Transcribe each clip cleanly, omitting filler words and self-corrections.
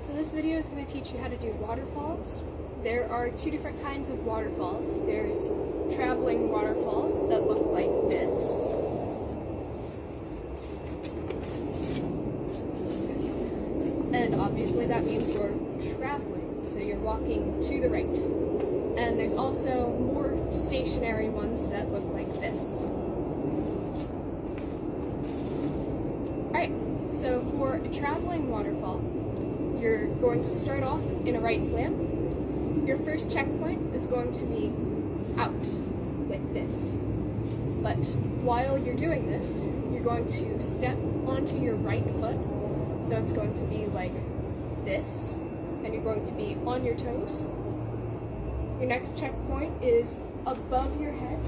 So this video is going to teach you how to do waterfalls. There are two different kinds of waterfalls. There's traveling waterfalls that look like this. And obviously that means you're traveling, so you're walking to the right. And there's also more stationary ones that look like this. Alright, so for a traveling waterfall, you're going to start off in a right slam. Your first checkpoint is going to be out, like this. But while you're doing this, you're going to step onto your right foot. So it's going to be like this, and you're going to be on your toes. Your next checkpoint is above your head,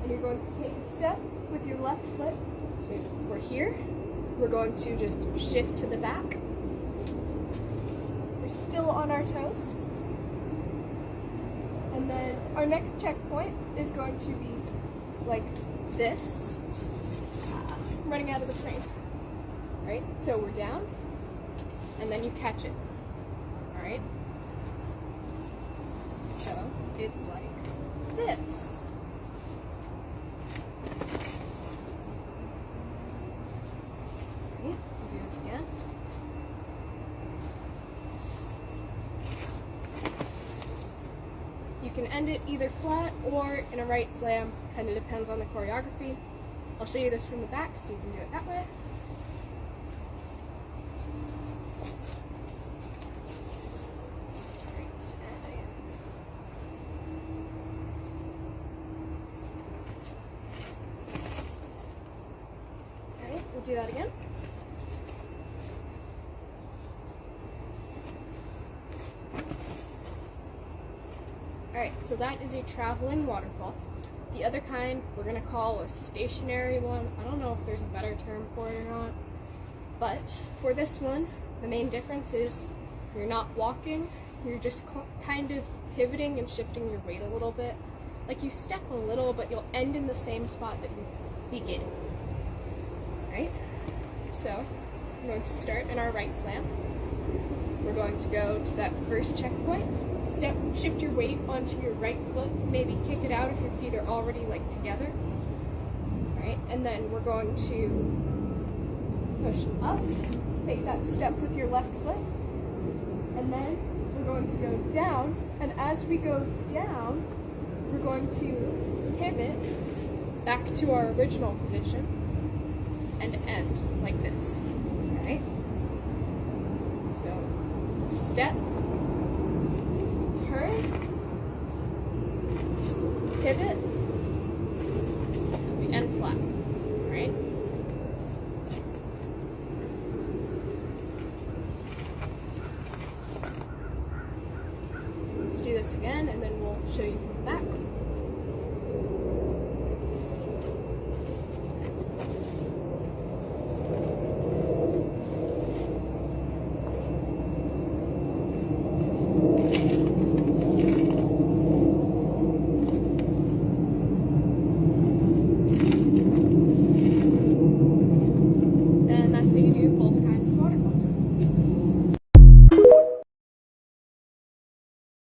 and you're going to take a step with your left foot. So we're here. We're going to just shift to the back. We're still on our toes. And then our next checkpoint is going to be like this, running out of the frame. Right? So we're down, and then you catch it. Alright? So it's like this. Okay, we'll do this again. You can end it either flat or in a right slam, kind of depends on the choreography. I'll show you this from the back so you can do it that way. We'll do that again. Alright, so that is a traveling waterfall. The other kind we're going to call a stationary one. I don't know if there's a better term for it or not. But for this one, the main difference is you're not walking, you're just kind of pivoting and shifting your weight a little bit. Like you step a little, but you'll end in the same spot that you begin. Right? So, we're going to start in our right slam. We're going to go to that first checkpoint. Shift your weight onto your right foot. Maybe kick it out if your feet are already like together. Right? And then we're going to push up. Take that step with your left foot. And then we're going to go down. And as we go down, we're going to pivot back to our original position and end like this, alright? So, step, turn, pivot, we end flat, alright? Let's do this again and then we'll show you from